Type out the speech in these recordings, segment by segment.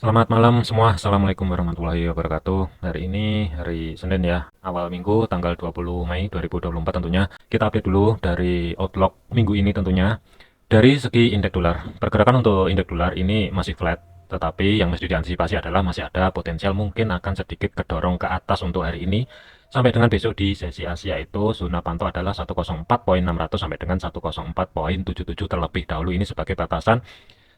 Selamat malam semua. Assalamualaikum warahmatullahi wabarakatuh. Hari ini hari Senin ya, awal minggu tanggal 20 Mei 2024 tentunya. Kita update dulu dari outlook minggu ini tentunya. Dari segi indeks dolar, pergerakan untuk indeks dolar ini masih flat, tetapi yang mesti diantisipasi adalah masih ada potensial mungkin akan sedikit kedorong ke atas untuk hari ini. Sampai dengan besok di sesi Asia itu zona pantau adalah 104.600 sampai dengan 104.77 terlebih dahulu ini sebagai batasan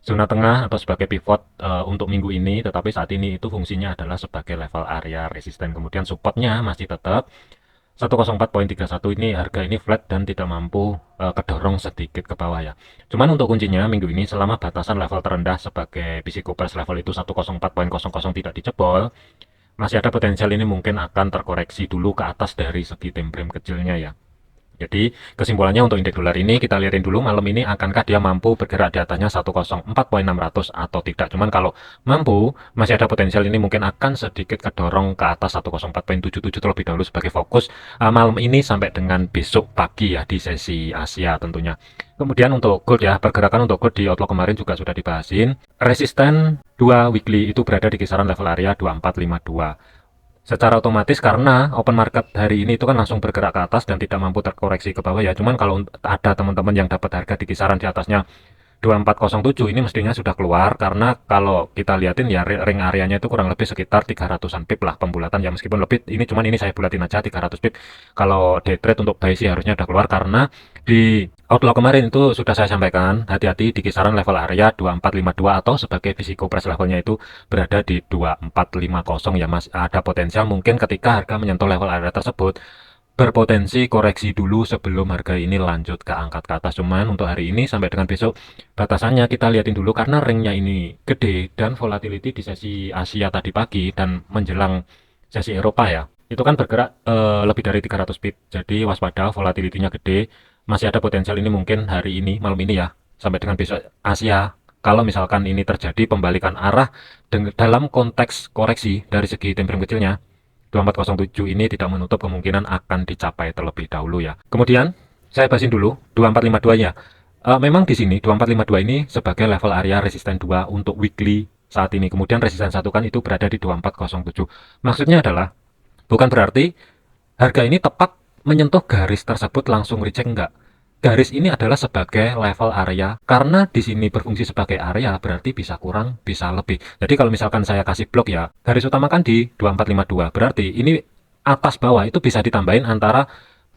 zona tengah atau sebagai pivot untuk minggu ini, tetapi saat ini itu fungsinya adalah sebagai level area resisten. Kemudian supportnya masih tetap 104.31 ini harga ini flat dan tidak mampu kedorong sedikit ke bawah ya. Cuman untuk kuncinya minggu ini selama batasan level terendah sebagai psikopas level itu 104.00 tidak dijebol, masih ada potensial ini mungkin akan terkoreksi dulu ke atas dari segi time frame kecilnya ya. Jadi kesimpulannya untuk indeks dolar ini kita lihatin dulu malam ini akankah dia mampu bergerak di atasnya 104.600 atau tidak. Cuman kalau mampu masih ada potensial ini mungkin akan sedikit kedorong ke atas 104.77 terlebih dahulu sebagai fokus malam ini sampai dengan besok pagi ya di sesi Asia tentunya. Kemudian untuk gold ya, pergerakan untuk gold di outlook kemarin juga sudah dibahasin. Resisten 2 weekly itu berada di kisaran level area 2452. Secara otomatis karena open market hari ini itu kan langsung bergerak ke atas dan tidak mampu terkoreksi ke bawah ya. Cuman kalau ada teman-teman yang dapat harga di kisaran di atasnya 2407 ini mestinya sudah keluar karena kalau kita lihatin ya ring areanya itu kurang lebih sekitar 300-an pip lah pembulatan ya, meskipun lebih ini cuman ini saya bulatin aja 300 pip. Kalau day trade untuk buy sih harusnya udah keluar karena di outlook kemarin itu sudah saya sampaikan hati-hati di kisaran level area 2452 atau sebagai physical price levelnya itu berada di 2450 ya Mas. Ada potensial mungkin ketika harga menyentuh level area tersebut berpotensi koreksi dulu sebelum harga ini lanjut ke angkat ke atas. Cuman untuk hari ini sampai dengan besok batasannya kita lihatin dulu karena ringnya ini gede dan volatility di sesi Asia tadi pagi dan menjelang sesi Eropa ya itu kan bergerak lebih dari 300 pip. Jadi waspada, volatility-nya gede, masih ada potensial ini mungkin hari ini malam ini ya sampai dengan besok Asia. Kalau misalkan ini terjadi pembalikan arah dalam konteks koreksi dari segi time frame kecilnya 2407 ini tidak menutup kemungkinan akan dicapai terlebih dahulu ya. Kemudian saya bahasin dulu 2452 ya. Memang di sini 2452 ini sebagai level area resisten 2 untuk weekly saat ini. Kemudian resisten 1 kan itu berada di 2407. Maksudnya adalah bukan berarti harga ini tepat menyentuh garis tersebut langsung reject enggak. Garis ini adalah sebagai level area karena di sini berfungsi sebagai area berarti bisa kurang bisa lebih. Jadi kalau misalkan saya kasih blok ya, garis utama kan di 2452 berarti ini atas bawah itu bisa ditambahin antara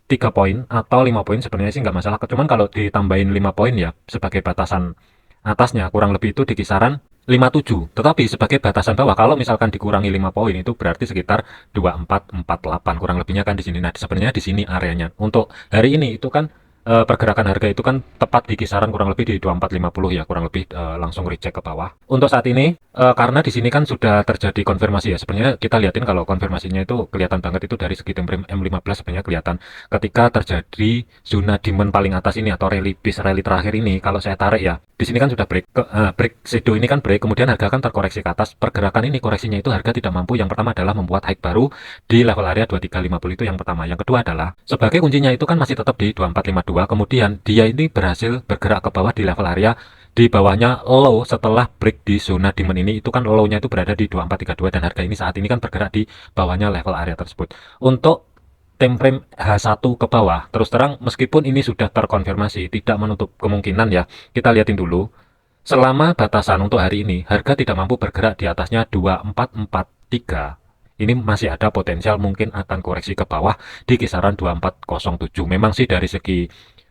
3 poin atau 5 poin sebenarnya sih nggak masalah. Cuman kalau ditambahin 5 poin ya sebagai batasan atasnya kurang lebih itu di kisaran 57. Tetapi sebagai batasan bawah kalau misalkan dikurangi 5 poin itu berarti sekitar 2448 kurang lebihnya kan di sini. Nah, sebenarnya di sini areanya. Untuk hari ini itu kan pergerakan harga itu kan tepat di kisaran kurang lebih di 2450 ya, kurang lebih langsung reject ke bawah. Untuk saat ini karena di sini kan sudah terjadi konfirmasi ya. Sebenarnya kita lihatin kalau konfirmasinya itu kelihatan banget itu dari segi time frame M15 sebenarnya kelihatan ketika terjadi zona demand paling atas ini atau rally bis rally terakhir ini kalau saya tarik ya. Di sini kan sudah break shadow ini kan break kemudian harga kan terkoreksi ke atas. Pergerakan ini koreksinya itu harga tidak mampu. Yang pertama adalah membuat high baru di level area 2350 itu yang pertama. Yang kedua adalah sebagai kuncinya itu kan masih tetap di 2452. Kemudian dia ini berhasil bergerak ke bawah di level area di bawahnya low setelah break di zona demand ini itu kan low-nya itu berada di 2432 dan harga ini saat ini kan bergerak di bawahnya level area tersebut. Untuk time frame H1 ke bawah, terus terang meskipun ini sudah terkonfirmasi, tidak menutup kemungkinan ya. Kita lihatin dulu. Selama batasan untuk hari ini, harga tidak mampu bergerak di atasnya 2443. Ini masih ada potensial mungkin akan koreksi ke bawah di kisaran 2407. Memang sih dari segi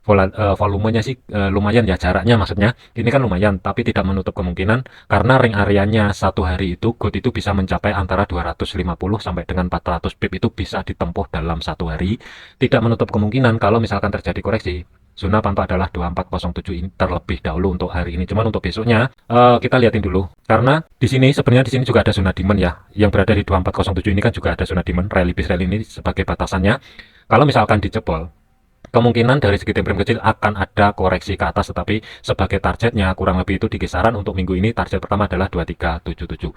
volumenya sih lumayan ya jaraknya maksudnya. Ini kan lumayan tapi tidak menutup kemungkinan karena ring areanya satu hari itu gold itu bisa mencapai antara 250 sampai dengan 400 pip itu bisa ditempuh dalam satu hari. Tidak menutup kemungkinan kalau misalkan terjadi koreksi. Zona pantau adalah 2407 ini terlebih dahulu untuk hari ini. Cuman untuk besoknya kita lihatin dulu. Karena di sini sebenarnya di sini juga ada zona demand ya. Yang berada di 2407 ini kan juga ada zona demand. Rally bis rally ini sebagai batasannya. Kalau misalkan dijebol, kemungkinan dari segi time frame kecil akan ada koreksi ke atas, tetapi sebagai targetnya kurang lebih itu di kisaran untuk minggu ini target pertama adalah 2377.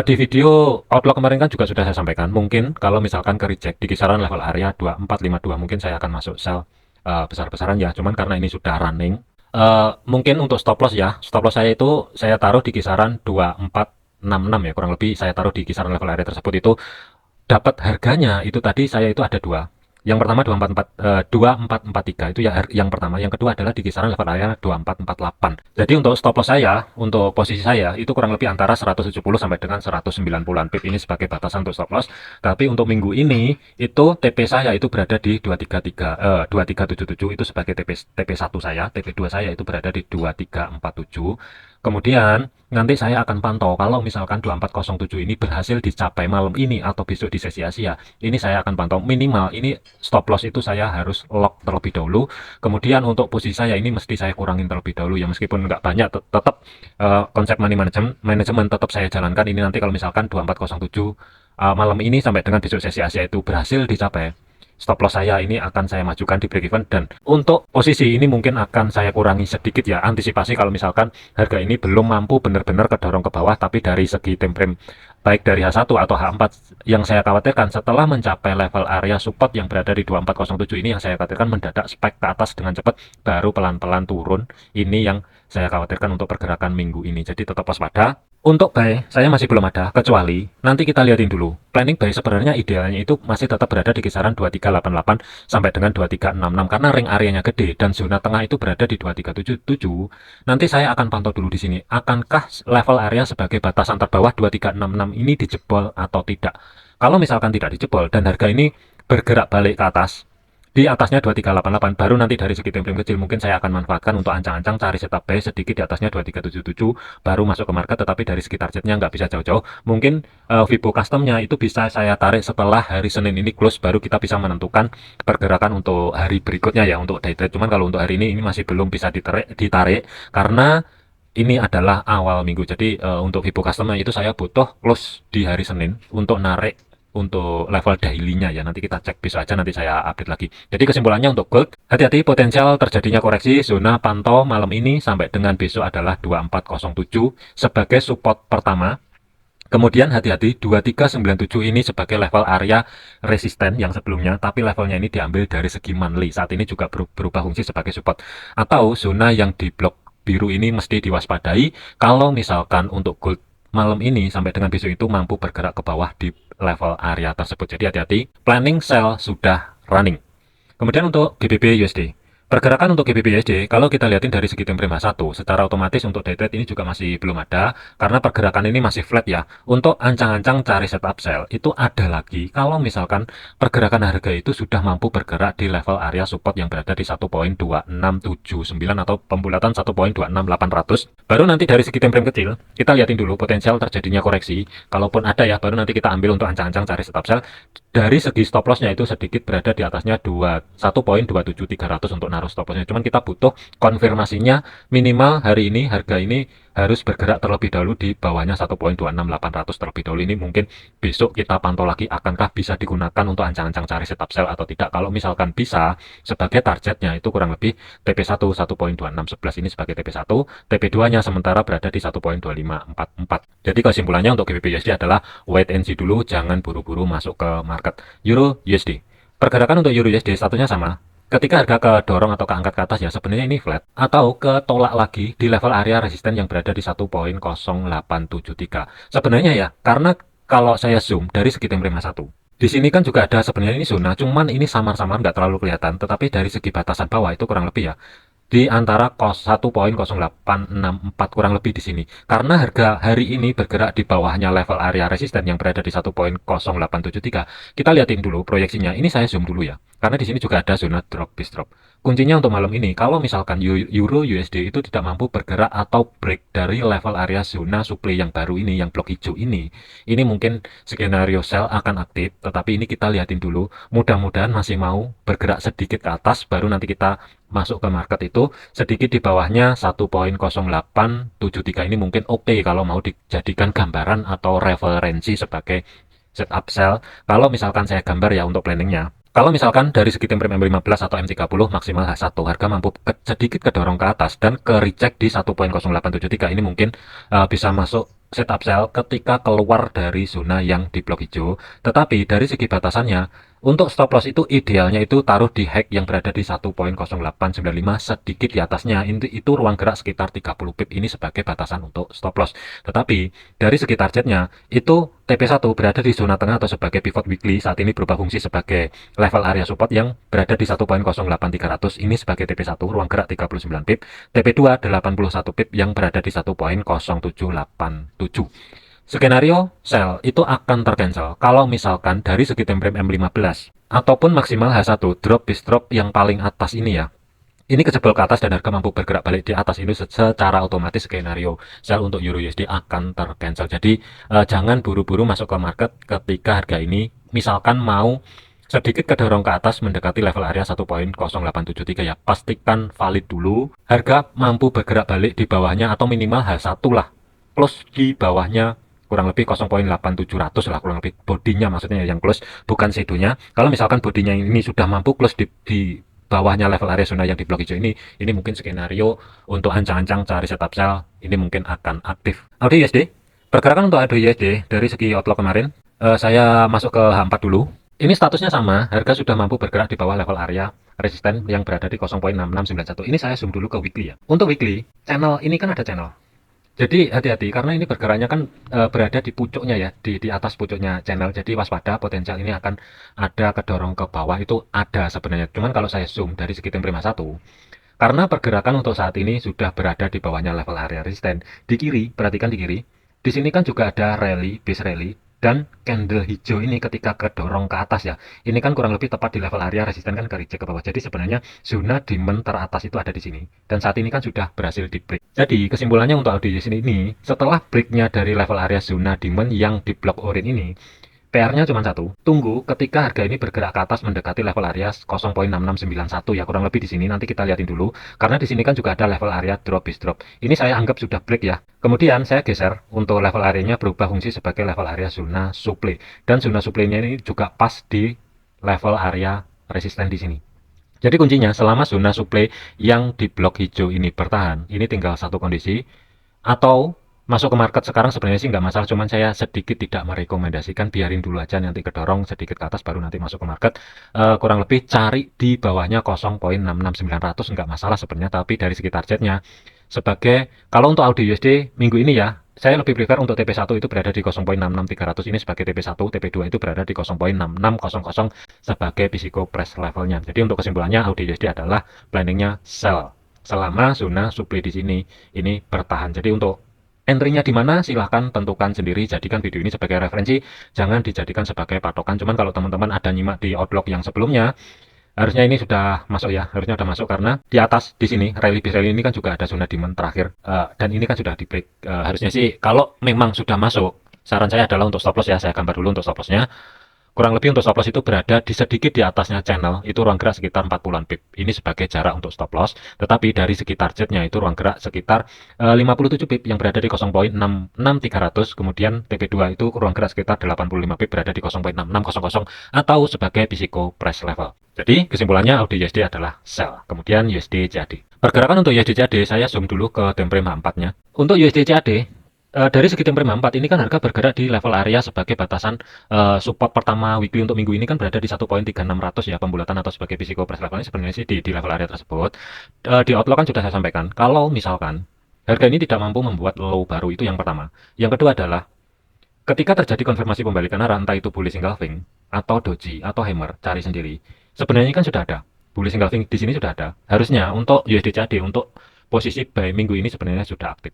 Di video outlook kemarin kan juga sudah saya sampaikan, mungkin kalau misalkan ke reject di kisaran level area 2452 mungkin saya akan masuk sell besar-besaran ya, cuman karena ini sudah running, mungkin untuk stop loss ya, stop loss saya itu saya taruh di kisaran 24 366 ya, kurang lebih saya taruh di kisaran level area tersebut. Itu dapat harganya itu tadi saya itu ada dua. Yang pertama 2443 itu ya yang pertama. Yang kedua adalah di kisaran level area 2448. Jadi untuk stop loss saya, untuk posisi saya itu kurang lebih antara 170 sampai dengan 190-an pip ini sebagai batasan untuk stop loss. Tapi untuk minggu ini itu TP saya itu berada di 2377 itu sebagai TP1 saya, TP2 saya itu berada di 2347. Kemudian nanti saya akan pantau kalau misalkan 2407 ini berhasil dicapai malam ini atau besok di sesi Asia. Ini saya akan pantau minimal ini stop loss itu saya harus lock terlebih dahulu. Kemudian untuk posisi saya ini mesti saya kurangin terlebih dahulu ya, meskipun nggak banyak tetap konsep money management tetap saya jalankan. Ini nanti kalau misalkan 2407 malam ini sampai dengan besok sesi Asia itu berhasil dicapai, stop loss saya ini akan saya majukan di break even. Dan untuk posisi ini mungkin akan saya kurangi sedikit ya, antisipasi kalau misalkan harga ini belum mampu benar-benar kedorong ke bawah. Tapi dari segi time frame baik dari H1 atau H4 yang saya khawatirkan setelah mencapai level area support yang berada di 2407 ini, yang saya khawatirkan mendadak spike ke atas dengan cepat baru pelan-pelan turun. Ini yang saya khawatirkan untuk pergerakan minggu ini. Jadi tetap waspada. Untuk buy, saya masih belum ada, kecuali nanti kita lihatin dulu. Planning buy sebenarnya idealnya itu masih tetap berada di kisaran 2388 sampai dengan 2366 karena ring areanya gede dan zona tengah itu berada di 2377. Nanti saya akan pantau dulu di sini. Akankah level area sebagai batasan terbawah 2366 ini dijebol atau tidak? Kalau misalkan tidak dijebol dan harga ini bergerak balik ke atas, di atasnya 2388, baru nanti dari segi time frame kecil mungkin saya akan manfaatkan untuk ancang-ancang cari setup buy sedikit di atasnya 2377 baru masuk ke market. Tetapi dari segi targetnya nggak bisa jauh-jauh, mungkin Vibo customnya itu bisa saya tarik setelah hari Senin ini close, baru kita bisa menentukan pergerakan untuk hari berikutnya ya untuk day trade. Cuman kalau untuk hari ini masih belum bisa ditarik karena ini adalah awal minggu. Jadi untuk Vibo customnya itu saya butuh close di hari Senin untuk narik untuk level daily-nya ya. Nanti kita cek besok aja, nanti saya update lagi. Jadi kesimpulannya untuk gold, hati-hati potensial terjadinya koreksi. Zona pantau malam ini sampai dengan besok adalah 2407 sebagai support pertama. Kemudian hati-hati 2397 ini sebagai level area resisten yang sebelumnya, tapi levelnya ini diambil dari segi monthly. Saat ini juga berubah fungsi sebagai support. Atau zona yang di blok biru ini mesti diwaspadai kalau misalkan untuk gold malam ini sampai dengan besok itu mampu bergerak ke bawah di level area tersebut. Jadi hati-hati, planning sell sudah running. Kemudian untuk GBP USD. Pergerakan untuk GBP USD, kalau kita lihatin dari segi time frame H1, secara otomatis untuk day trade ini juga masih belum ada, karena pergerakan ini masih flat ya. Untuk ancang-ancang cari setup sell, itu ada lagi kalau misalkan pergerakan harga itu sudah mampu bergerak di level area support yang berada di 1.2679 atau pembulatan 1.26800. Baru nanti dari segi time frame kecil, kita lihatin dulu potensial terjadinya koreksi. Kalaupun ada ya, baru nanti kita ambil untuk ancang-ancang cari setup sell. Dari segi stop lossnya itu sedikit berada di atasnya 1.27300 untuk naruh stop lossnya. Cuman kita butuh konfirmasinya minimal hari ini harga ini harus bergerak terlebih dahulu di bawahnya 1.26800 terlebih dahulu. Ini mungkin besok kita pantau lagi akankah bisa digunakan untuk ancang-ancang cari setup sell atau tidak. Kalau misalkan bisa, sebagai targetnya itu kurang lebih TP1 1.2611 ini sebagai TP1, TP2 nya sementara berada di 1.2544. Jadi kesimpulannya untuk GBP USD adalah wait and see dulu, jangan buru-buru masuk ke market. Euro USD, pergerakan untuk Euro USD statusnya sama. Ketika harga kedorong atau keangkat ke atas ya sebenarnya ini flat atau ketolak lagi di level area resisten yang berada di 1.0873. Sebenarnya ya, karena kalau saya zoom dari segi time frame 1, di sini kan juga ada sebenarnya ini zona, cuman ini samar-samar nggak terlalu kelihatan. Tetapi dari segi batasan bawah itu kurang lebih ya di antara 1.0864 kurang lebih di sini. Karena harga hari ini bergerak di bawahnya level area resisten yang berada di 1.0873. Kita lihatin dulu proyeksinya. Ini saya zoom dulu ya. Karena di sini juga ada zona drop bis drop. Kuncinya untuk malam ini, kalau misalkan Euro USD itu tidak mampu bergerak atau break dari level area zona supply yang baru ini, yang blok hijau ini mungkin skenario sell akan aktif. Tetapi ini kita lihatin dulu. Mudah-mudahan masih mau bergerak sedikit ke atas, baru nanti kita masuk ke market itu sedikit di bawahnya 1.0873 ini mungkin oke kalau mau dijadikan gambaran atau referensi sebagai setup sell. Kalau misalkan saya gambar ya untuk planningnya, kalau misalkan dari segi time frame M15 atau M30 maksimal H1 harga mampu sedikit kedorong ke atas dan ke reject di 1.0873 ini mungkin bisa masuk setup sell ketika keluar dari zona yang di blok hijau. Tetapi dari segi batasannya Untuk stop loss itu idealnya itu taruh di hack yang berada di 1.0895 sedikit di atasnya. Itu ruang gerak sekitar 30 pip ini sebagai batasan untuk stop loss. Tetapi dari segi targetnya itu TP1 berada di zona tengah atau sebagai pivot weekly saat ini berubah fungsi sebagai level area support yang berada di 1.08300 ini sebagai TP1 ruang gerak 39 pip, TP2 81 pip yang berada di 1.0787. Skenario sell itu akan tercancel kalau misalkan dari segi time frame M15 ataupun maksimal H1 drop bis drop yang paling atas ini ya. Ini kejebol ke atas dan harga mampu bergerak balik di atas ini secara otomatis skenario sell untuk Euro USD akan tercancel. Jadi jangan buru-buru masuk ke market ketika harga ini misalkan mau sedikit kedorong ke atas mendekati level area 1.0873 ya. Pastikan valid dulu, harga mampu bergerak balik di bawahnya atau minimal H1 lah. Close di bawahnya kurang lebih 0.8700 lah kurang lebih bodinya maksudnya yang close bukan shadownya. Kalau misalkan bodinya ini sudah mampu close di bawahnya level area zona yang di blok hijau ini mungkin skenario untuk ancang-ancang cari setup sell ini mungkin akan aktif. AUD USD, pergerakan untuk AUD USD dari segi outlook kemarin saya masuk ke H4 dulu. Ini statusnya sama, harga sudah mampu bergerak di bawah level area resisten yang berada di 0.6691. Ini saya zoom dulu ke weekly ya. Untuk weekly, channel ini kan ada channel. Jadi hati-hati karena ini bergeraknya kan berada di pucuknya ya, di atas pucuknya channel. Jadi waspada potensial ini akan ada kedorong ke bawah itu ada sebenarnya. Cuman kalau saya zoom dari segi time frame 1, karena pergerakan untuk saat ini sudah berada di bawahnya level area resisten. Di kiri, perhatikan di kiri. Di sini kan juga ada rally, base rally dan candle hijau ini ketika kedorong ke atas ya. Ini kan kurang lebih tepat di level area resisten kan ke reject ke bawah. Jadi sebenarnya zona demand teratas itu ada di sini. Dan saat ini kan sudah berhasil di break. Jadi kesimpulannya untuk audio sini ini, setelah breaknya dari level area zona demand yang di blok orange ini, PR-nya cuma satu, tunggu ketika harga ini bergerak ke atas mendekati level area 0.6691 ya kurang lebih di sini nanti kita lihatin dulu karena di sini kan juga ada level area drop is drop. Ini saya anggap sudah break ya. Kemudian saya geser untuk level areanya berubah fungsi sebagai level area zona supply dan zona supply-nya ini juga pas di level area resisten di sini. Jadi kuncinya selama zona supply yang di blok hijau ini bertahan, ini tinggal satu kondisi atau masuk ke market sekarang sebenarnya sih nggak masalah, cuman saya sedikit tidak merekomendasikan, biarin dulu aja nanti kedorong sedikit ke atas baru nanti masuk ke market. Kurang lebih cari di bawahnya 0.66900 nggak masalah sebenarnya, tapi dari segi targetnya sebagai kalau untuk AUD USD minggu ini ya saya lebih prefer untuk TP1 itu berada di 0.66300 ini sebagai TP1, TP2 itu berada di 0.6600 sebagai physical price levelnya. Jadi untuk kesimpulannya AUD USD adalah planningnya sell selama zona supply di sini ini bertahan. Jadi untuk entry-nya di mana silahkan tentukan sendiri, jadikan video ini sebagai referensi, jangan dijadikan sebagai patokan. Cuman kalau teman-teman ada nyimak di outlook yang sebelumnya, harusnya ini sudah masuk ya, harusnya sudah masuk karena di atas di sini rally base rally ini kan juga ada zona demand terakhir dan ini kan sudah di break. Harusnya sih kalau memang sudah masuk, saran saya adalah untuk stop loss ya, saya gambar dulu untuk stop lossnya. Kurang lebih untuk stop loss itu berada di sedikit di atasnya channel, itu ruang gerak sekitar 40-an pip. Ini sebagai jarak untuk stop loss, tetapi dari segi targetnya itu ruang gerak sekitar 57 pip yang berada di 0.66300, kemudian TP2 itu ruang gerak sekitar 85 pip berada di 0.6600 atau sebagai physical price level. Jadi kesimpulannya AUD USD adalah sell, kemudian USD CAD. Pergerakan untuk USD CAD saya zoom dulu ke time frame 4-nya. Untuk USD CAD dari segi time frame 4 ini kan harga bergerak di level area sebagai batasan support pertama weekly untuk minggu ini kan berada di 1.3600 ya, pembulatan atau sebagai physical price levelnya sebenarnya sih di level area tersebut. Di outlook kan sudah saya sampaikan kalau misalkan harga ini tidak mampu membuat low baru, itu yang pertama. Yang kedua adalah ketika terjadi konfirmasi pembalikan arah entah itu bullish engulfing atau doji atau hammer, cari sendiri. Sebenarnya kan sudah ada bullish engulfing di sini sudah ada. Harusnya untuk USD CAD untuk posisi buy minggu ini sebenarnya sudah aktif.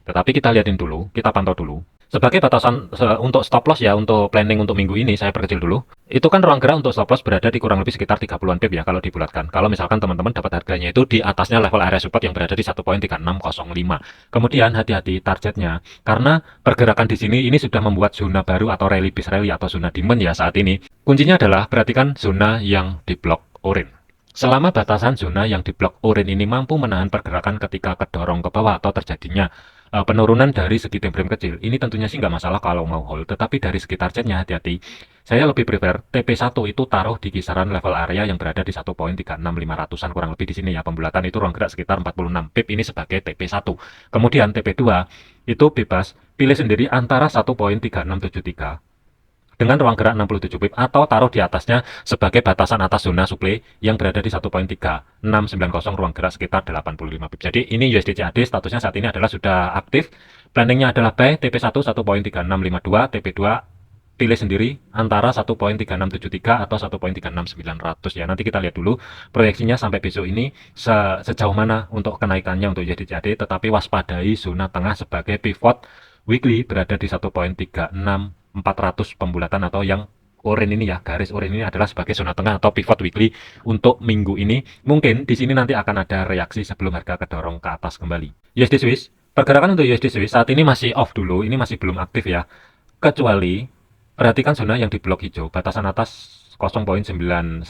Tetapi kita lihatin dulu, kita pantau dulu. Sebagai batasan untuk stop loss ya, untuk planning untuk minggu ini saya perkecil dulu. Itu kan ruang gerak untuk stop loss berada di kurang lebih sekitar 30-an pip ya kalau dibulatkan. Kalau misalkan teman-teman dapat harganya itu di atasnya level area support yang berada di 1.3605. Kemudian hati-hati targetnya karena pergerakan di sini ini sudah membuat zona baru atau rally base rally atau zona demand ya saat ini. Kuncinya adalah perhatikan zona yang di blok orange. Selama batasan zona yang di blok orange ini mampu menahan pergerakan ketika kedorong ke bawah atau terjadinya penurunan dari segi time frame kecil, ini tentunya sih nggak masalah kalau mau hold, tetapi dari segi targetnya hati-hati. Saya lebih prefer TP1 itu taruh di kisaran level area yang berada di 1.36500-an kurang lebih di sini ya, pembulatan itu ruang gerak sekitar 46 pip ini sebagai TP1. Kemudian TP2 itu bebas, pilih sendiri antara 1.3673 dengan ruang gerak 67 pip atau taruh di atasnya sebagai batasan atas zona supply yang berada di 1.3690 ruang gerak sekitar 85 pip. Jadi ini USD CAD statusnya saat ini adalah sudah aktif. Planningnya adalah buy TP1 1.3652, TP2 pilih sendiri antara 1.3673 atau 1.36900 ya. Nanti kita lihat dulu proyeksinya sampai besok ini sejauh mana untuk kenaikannya untuk USD CAD, tetapi waspadai zona tengah sebagai pivot weekly berada di 1.36400 pembulatan atau yang oranye ini ya, garis oranye ini adalah sebagai zona tengah atau pivot weekly untuk minggu ini. Mungkin di sini nanti akan ada reaksi sebelum harga kedorong ke atas kembali. USD Swiss, pergerakan untuk USD Swiss saat ini masih off dulu, ini masih belum aktif ya. Kecuali perhatikan zona yang di blok hijau, batasan atas 0.9103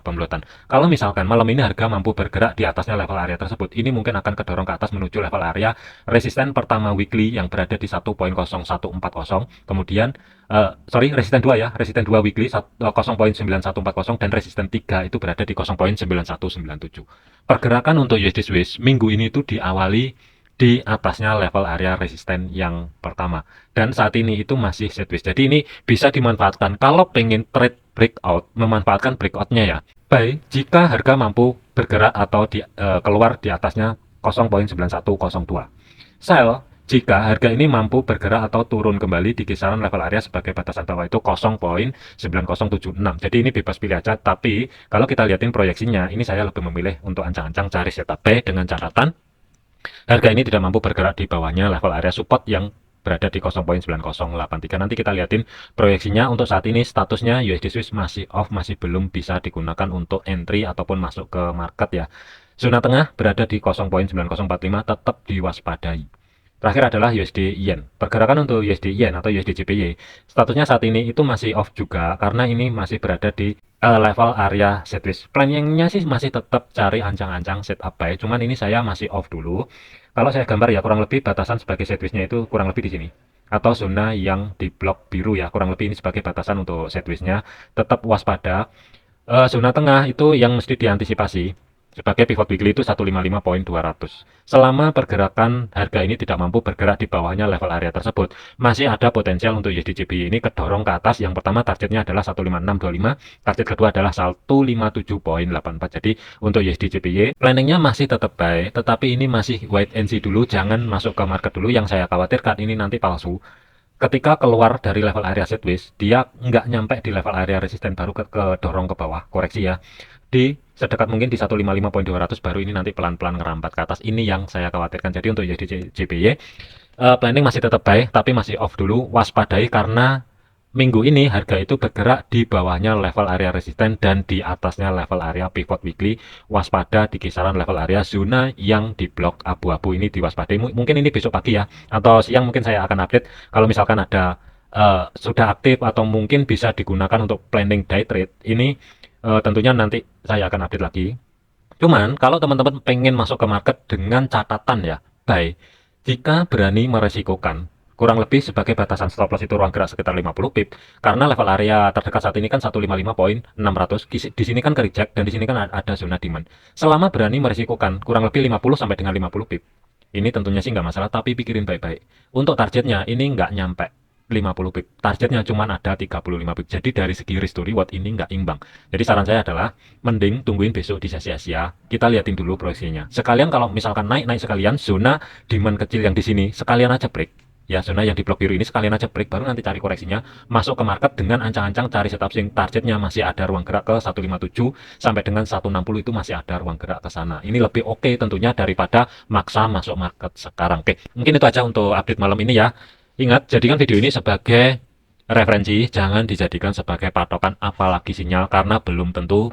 pembulatan. Kalau misalkan malam ini harga mampu bergerak di atasnya level area tersebut, ini mungkin akan kedorong ke atas menuju level area resisten pertama weekly yang berada di 1.0140, kemudian resisten 2 ya, resisten 2 weekly 0.9140 dan resisten 3 itu berada di 0.9197. Pergerakan untuk USD Swiss minggu ini itu diawali di atasnya level area resisten yang pertama, dan saat ini itu masih sideways. Jadi ini bisa dimanfaatkan kalau pengen trade breakout, memanfaatkan breakoutnya ya. Baik, jika harga mampu bergerak atau keluar di atasnya 0.9102. Sell jika harga ini mampu bergerak atau turun kembali di kisaran level area sebagai batasan bawah itu 0.9076. Jadi ini bebas pilih aja, tapi kalau kita lihatin proyeksinya, ini saya lebih memilih untuk ancang-ancang cari setup buy dengan catatan harga ini tidak mampu bergerak di bawahnya level area support yang berada di 0.9083. Nanti kita lihatin proyeksinya. Untuk saat ini statusnya USD Swiss masih off, masih belum bisa digunakan untuk entry ataupun masuk ke market ya. Zona tengah berada di 0.9045, tetap diwaspadai. Terakhir adalah USD Yen. Pergerakan untuk USD Yen atau USD JPY, statusnya saat ini itu masih off juga karena ini masih berada di level area sideways. Planningnya sih masih tetap cari ancang-ancang setup buy, cuman ini saya masih off dulu. Kalau saya gambar ya, kurang lebih batasan sebagai sideways-nya itu kurang lebih di sini, atau zona yang di blok biru ya, kurang lebih ini sebagai batasan untuk sideways-nya. Tetap waspada. Zona tengah itu yang mesti diantisipasi sebagai pivot weekly itu 155.200. Selama pergerakan harga ini tidak mampu bergerak di bawahnya level area tersebut, masih ada potensial untuk USD JPY ini kedorong ke atas. Yang pertama targetnya adalah 15625, target kedua adalah 157.84. Jadi untuk USD JPY planningnya masih tetap buy, tetapi ini masih wait and see dulu, jangan masuk ke market dulu. Yang saya khawatirkan ini nanti palsu. Ketika keluar dari level area sideways, dia nggak nyampe di level area resisten, baru kedorong ke bawah, koreksi ya, di sedekat mungkin di 155.200, baru ini nanti pelan-pelan ngerambat ke atas. Ini yang saya khawatirkan. Jadi untuk USD JPY planning masih tetap buy, tapi masih off dulu. Waspadai karena minggu ini harga itu bergerak di bawahnya level area resisten dan di atasnya level area pivot weekly. Waspada di kisaran level area zona yang di blok abu-abu ini, diwaspadai. Mungkin ini besok pagi ya, atau siang mungkin saya akan update kalau misalkan ada sudah aktif atau mungkin bisa digunakan untuk planning day trade. Ini tentunya nanti saya akan update lagi. Cuman kalau teman-teman pengen masuk ke market dengan catatan ya, buy jika berani meresikokan. Kurang lebih sebagai batasan stop loss itu ruang gerak sekitar 50 pip, karena level area terdekat saat ini kan 155.600. Di sini kan ke reject dan di sini kan ada zona demand. Selama berani meresikokan kurang lebih 50 sampai dengan 50 pip, ini tentunya sih nggak masalah, tapi pikirin baik-baik. Untuk targetnya ini nggak nyampe 50 pip, targetnya cuma ada 35 pip. Jadi dari segi risk to reward ini nggak imbang. Jadi saran saya adalah mending tungguin besok di sesi Asia, kita liatin dulu proyeksinya. Sekalian kalau misalkan naik sekalian, zona demand kecil yang di sini sekalian aja break. Ya, zona yang di blok biru ini sekalian aja break, baru nanti cari koreksinya, masuk ke market dengan ancang-ancang cari setup swing. Targetnya masih ada ruang gerak ke 157 sampai dengan 160, itu masih ada ruang gerak ke sana. Ini lebih oke tentunya daripada maksa masuk market sekarang. Oke, mungkin itu aja untuk update malam ini ya. Ingat, jadikan video ini sebagai referensi, jangan dijadikan sebagai patokan apalagi sinyal, karena belum tentu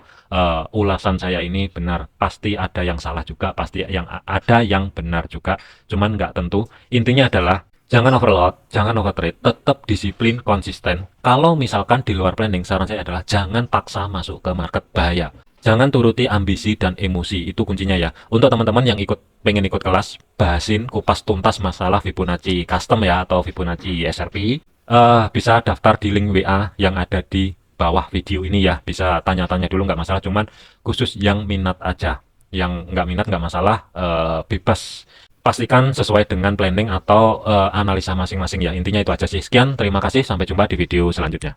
ulasan saya ini benar. Pasti ada yang salah juga, pasti ada yang benar juga, cuman nggak tentu. Intinya adalah jangan overload, jangan overtrade, tetap disiplin, konsisten. Kalau misalkan di luar planning, saran saya adalah jangan paksa masuk ke market, bahaya. Jangan turuti ambisi dan emosi, itu kuncinya ya. Untuk teman-teman yang pengen ikut kelas, bahasin kupas tuntas masalah Fibonacci custom ya, atau Fibonacci SRP, bisa daftar di link WA yang ada di bawah video ini ya. Bisa tanya-tanya dulu, nggak masalah, cuman khusus yang minat aja. Yang nggak minat nggak masalah, bebas. pastikan sesuai dengan planning atau analisa masing-masing ya. Intinya itu aja sih. Sekian, terima kasih, sampai jumpa di video selanjutnya.